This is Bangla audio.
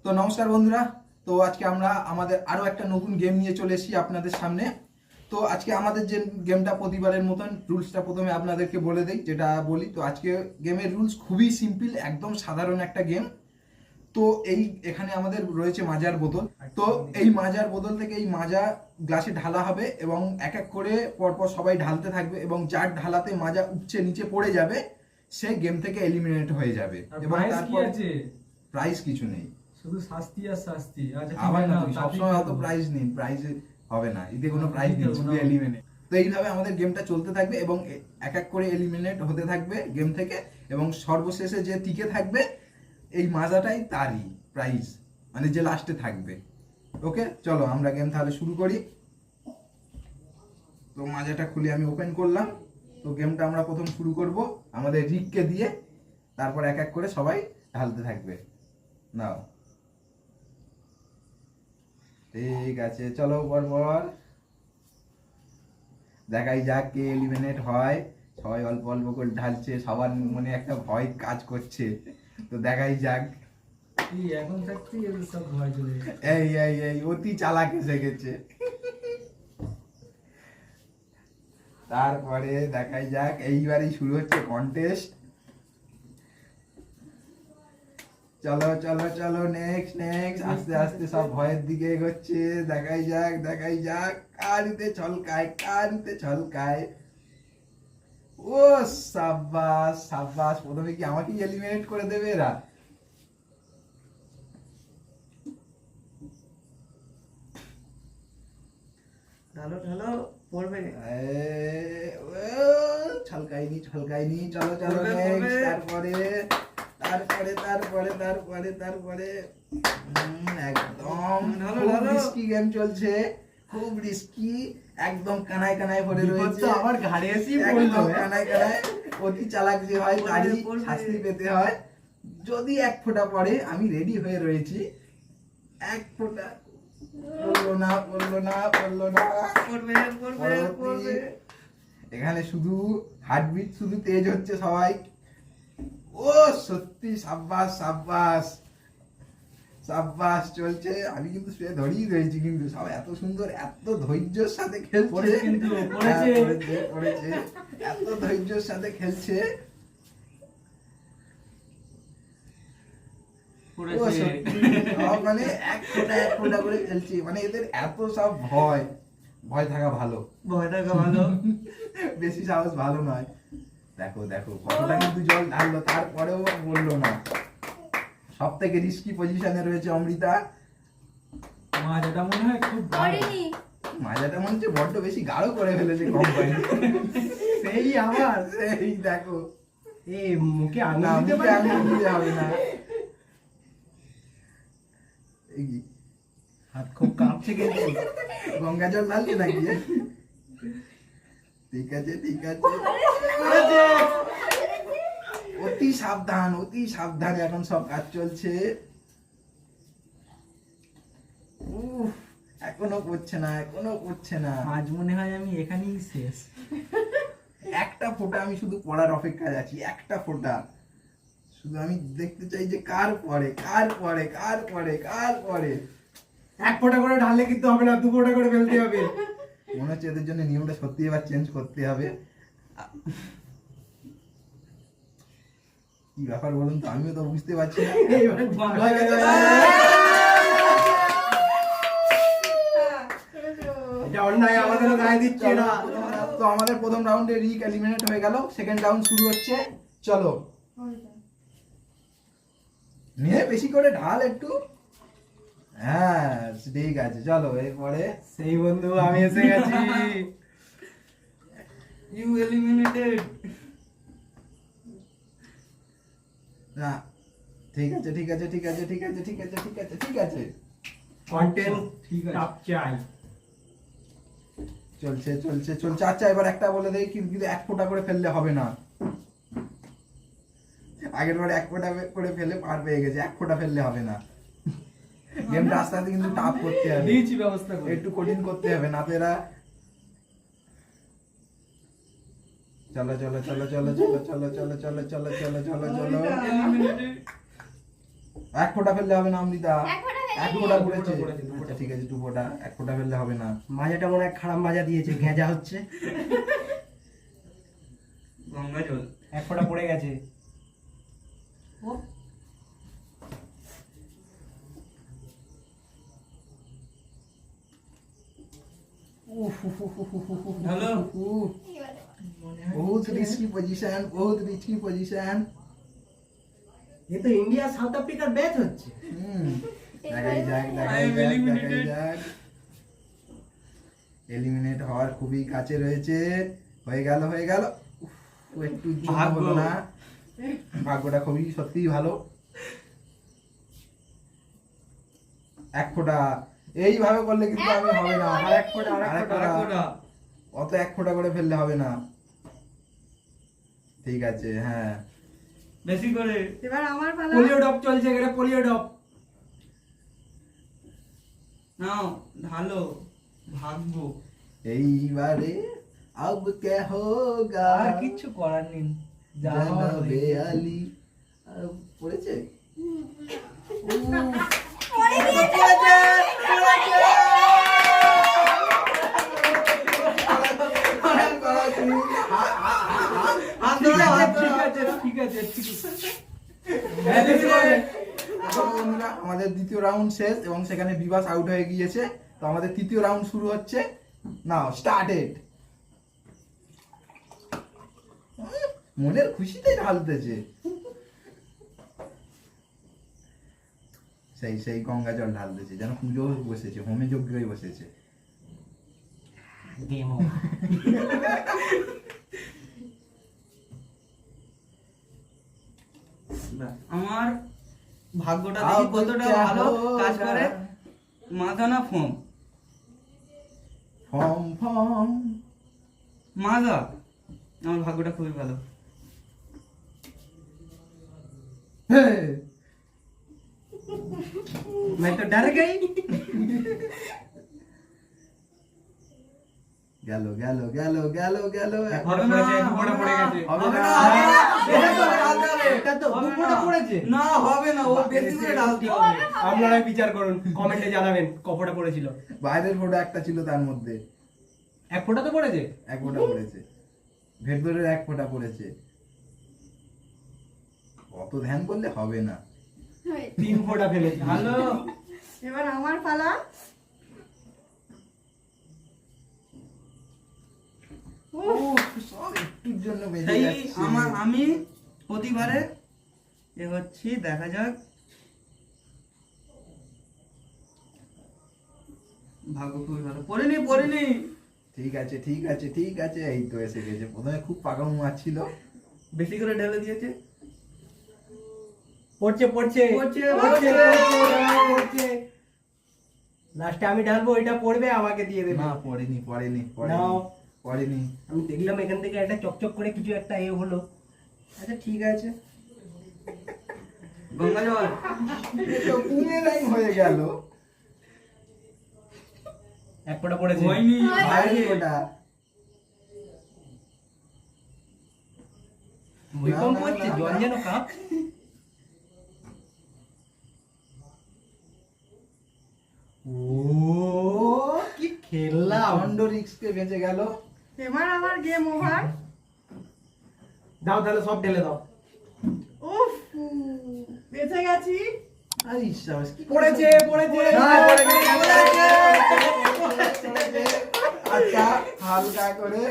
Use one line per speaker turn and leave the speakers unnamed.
তো নমস্কার বন্ধুরা। তো আজকে আমরা আমাদের আরো একটা নতুন গেম নিয়ে চলে এসেছি আপনাদের সামনে। তো আজকে আমাদের যে গেমটা প্রতিবারের মতন রুলসটা প্রথমে আপনাদেরকে বলে দেই, যেটা বলি। তো আজকে গেমের রুলস খুবই সিম্পল, একদম সাধারণ একটা গেম। তো এখানে আমাদের রয়েছে মাজার বোতল। তো এই মাজার বোতল থেকে এই মাজা গ্লাসে ঢালা হবে এবং এক এক করে পরপর সবাই ঢালতে থাকবে এবং যার ঢালাতে মাজা উপচে নিচে পড়ে যাবে সে গেম থেকে এলিমিনেট হয়ে যাবে। এবং তারপর প্রাইজ কিছু নেই,
শুধু শাস্তি আর শাস্তি। আচ্ছা
আবার না, সবসময় অত প্রাইজ নেই, প্রাইজ হবে না, এতে কোনো প্রাইজ নেই, শুধু এলিমিনেট। তো এইভাবে আমাদের গেমটা চলতে থাকবে এবং এক এক করে এলিমিনেট হতে থাকবে গেম থেকে এবং সর্বশেষে যে টিকে থাকবে এই মাজাটাই তারই প্রাইজ, মানে যে লাস্টে থাকবে। ওকে, চলো আমরা গেম তাহলে শুরু করি। তো মাজাটা খুলে আমি ওপেন করলাম। তো গেমটা আমরা প্রথম শুরু করব আমাদের রিককে দিয়ে, তারপর এক এক করে সবাই ঢালতে থাকবে। নাও, ঠিক আছে, চলো পরপর দেখাই যাক কে এলিমিনেট হয়। সবাই অল্প অল্প করে ঢালছে, সবার মনে একটা ভয় কাজ করছে। তো দেখাই যাক।
এখন থাকতেই এদের সব ভয় চলে গেছে।
এই অতি চালাক এসে গেছে। তারপরে দেখাই যাক, এইবারই শুরু হচ্ছে কন্টেস্ট। চলো চলো চলো, নেক্সট নেক্সট, আস্তে আস্তে সব ভয়ের দিকে এগোচ্ছে। দেখাই যাক কারিতে ছলকায়। ও সাব্বাস সাব্বাস, প্রথমে কি আমাকেই এলিমিনেট করে দেবে এরা?
ঢালো ঢালো, পড়বে।
ছলকাইনি, চলো চলো নেক্সট। তারপরে একদম রিস্কি গেম চলছে, খুব রিস্কি, একদম কানায় ভরে রয়েছে।
আমার ঘাড়ে এসেই
পড়লো, কানায় অতি চালাক যে হয় তারই শাস্তি পেতে হয়। যদি এক ফোঁটা পড়ে, আমি রেডি হয়ে রয়েছি। এক ফোঁটা পড়লো না। পরবর্তী, এখানে শুধু হার্টবিট শুধু তেজ হচ্ছে সবাই। ও সত্যি, সাব্বাস চলছে। আমি কিন্তু শুয়ে ধরেই রয়েছি, কিন্তু সব এত সুন্দর, এত ধৈর্যের সাথে খেলছে,
কিন্তু
পড়েছে, এত ধৈর্যের সাথে খেলছে। মানে এক ফোঁটা করে খেলছে, মানে এদের এত সব ভয় থাকা ভালো। বেশি সাহস ভালো নয়। দেখো কতটা কিন্তু জল ঢাললো, তারপরেও বললো না। সব থেকে রিস্কি পজিশনে রয়েছে অমৃতা।
মাজাটা মনে হয় খুব
মাজাটা মনে হচ্ছে বড্ড বেশি গাঢ় করে ফেলেছে কোম্পানি। সেই দেখো,
এই মুখে আঙুল
দিতে হবে না।
হাত খুব কাঁপছে কিন্তু।
গঙ্গা জল ঢালছে নাকি? ঠিক আছে। অতি সাবধান এখন সব কাজ চলছে। এখনো করছে না।
আজ মনে হয় আমি এখানেই শেষ।
একটা ফোঁটা আমি শুধু পড়ার অপেক্ষায় আছি, একটা ফোঁটা শুধু আমি দেখতে চাই যে কার পড়ে।
এক ফোঁটা করে ঢাললে কিন্তু হবে না, দু ফোঁটা করে ফেলতে হবে।
মনে হচ্ছে এদের জন্য নিয়মটা সত্যি এবার চেঞ্জ করতে হবে। কি ব্যাপার বলুন তো, আমিও তো বুঝতে পারছি না। তো আমাদের প্রথম রাউন্ডে রিক এলিমিনেট হয়ে গেল, সেকেন্ড রাউন্ড শুরু হচ্ছে। চলো, নিয়ে বেশি করে ঢাল একটু। হ্যাঁ ঠিক আছে, চলো এরপরে
সেই বন্ধু আমি এসে গেছি। You eliminated.
না, ঠিক আছে।
কন্টেন্ট টপ চাই।
চলছে। আচ্ছা, এবার একটা বলে দেই, কিন্তু এক ফোঁটা করে ফেললে হবে না। আগের বারে এক ফোঁটা করে ফেলে পার পেয়ে গেছে, এক ফোঁটা ফেললে হবে না। গেমটা আস্তে আস্তে কিন্তু টাফ করতে হবে,
ব্যবস্থা
একটু কঠিন করতে হবে, না তো এরা। চলো এক ফোঁটা ফেললে হবে না অমৃতা।
এক ফোঁটা ফেলেনি।
এক ফোঁটা
দু
পড়েছে।
ফোঁটা পড়েছে, দু ফোঁটা।
আচ্ছা, ঠিক আছে, 2 ফোঁটা। এক ফোঁটা ফেললে হবে না।
মাজাটা মনে হয় খারাপ মাজা দিয়েছে, ভেজা হচ্ছে।
গঙ্গা জল।
এক ফোঁটা পড়ে গেছে। ও,
হ্যালো।
এবারে
बहुत रिस्की पोजीशन, बहुत रिस्की पोजीशन।
এ তো ইন্ডিয়া সাউথ আফ্রিকার ম্যাচ হচ্ছে।
দেখাই যাক,
I
দেখাই
am
যাক,
eliminated.
দেখাই যাক। এলিমিনেট হওয়ার খুবই কাছে রয়েছে। হয়ে গেল, হয়ে গেল। উফ, একটু জন্য
ভাগ্য।
হলো না। ভাগ্যটা খুবই সত্যিই ভালো। এক ফোঁটা। এইভাবে করলে কিন্তু আমি হবে না।
আর এক ফোঁটা, আর এক
আরেক
ফোঁটা।
ফোঁটা। অত এক ফোঁটা করে ফেললে হবে না। ঠিক আছে, হ্যাঁ।
বেশি করে।
এবার আমার পালা।
পোলিও ড্রপ চলছে এখানে, পোলিও ড্রপ।
নাও ঢালো। ভাগ্য।
এইবারে अब क्या होगा
আর কিচ্ছু করার নেই, যা হওয়ার
জানাবে
হয়েছে।
আলী। পড়েছে?
পরে দিয়েছে।
ঠিক আছে, ঠিক আছে, ঠিক আছে, ঠিক আছে। হ্যাঁ, বেশি করে।
এখন বন্ধুরা, আমাদের দ্বিতীয় রাউন্ড শেষ এবং সেখানে বিবাস আউট হয়ে গিয়েছে। তো আমাদের তৃতীয় রাউন্ড শুরু হচ্ছে। নাও স্টার্টেড। মনের খুশিতে ঢালতেছে। সেই সেই গঙ্গা জল ঢালতেছে, যেন পুজো বসেছে, হোমে যজ্ঞই বসেছে।
Game over.
আমার ভাগ্যটা দেখি কতটা ভালো কাজ করে। মাথা না ফোম?
ফম ফম।
মাজা। আমার ভাগ্যটা খুবই ভালো।
হে,
मैं तो डर गई।
গেল গেল গেল গেল গেল।
হবে না।
দু ফোঁটা পড়ে গেছে।
হবে না।
বেশি করে ঢালতে হবে।
এটা তো দু
হবে
ফোঁটা
না।
পড়েছে।
না হবে না, ও বেশি করে ঢালতে হবে।
আপনারাই বিচার করুন, কমেন্টে জানাবেন কপটা পড়েছিল।
বাইরের ফোঁটা একটা ছিল তার মধ্যে।
এক ফোঁটা তো পড়েছে।
এক ফোঁটা পড়েছে। ভেতরের এক ফোঁটা পড়েছে। অত ধ্যান করলে হবে না।
হয়েছে।
3 ফোঁটা ফেলেছে।
হ্যালো।
এবার আমার পালা।
উফ, সব একটুর জন্য বেঁচে
সেই
যাচ্ছে।
আমি প্রতিবারে এ হচ্ছি, দেখা যাক। ভাগ্য খুবই ভালো। পড়িনি পড়িনি।
ঠিক আছে, ঠিক আছে, ঠিক আছে। এই তো এসে গেছে। প্রথমে খুব পাকামো মারছিল।
বেশি করে ঢেলে দিয়েছে।
পড়ছে, পড়ছে,
পড়ছে,
পড়ছে,
পড়ছে।
পড়ছে। লাস্টে আমি ঢালবো, এটা পড়বে, আমাকে দিয়ে দেবে।
না, পড়েনি, পড়েনি, পড়েনি,
নাও।
পড়েনি।
আমি দেখলাম এখান থেকে একটা চকচক করে কিছু একটা এ হলো। আচ্ছা ঠিক আছে।
গঙ্গা জল।
এ তো পুনরায় হয়ে গেল।
এক ফোঁটা পড়েছে।
হয়নি।
বাইরের ফোঁটা।
ভূমিকম্প
না, না,
হচ্ছে,
না,
জল
না।
যেন কাঁপ। ও কি খেললাম।
প্রচন্ড রিস্কে বেঁচে গেল।
এবার আমার গেম ওভার।
দাও তাহলে সব ঢেলে দাও।
উফ, বেঁচে গেছি।
আর ইসাবাস কি
পড়েছে, পড়েছে।
হ্যাঁ,
পড়ে গেছে,
পড়েছে। আচ্ছা, হালকা করে।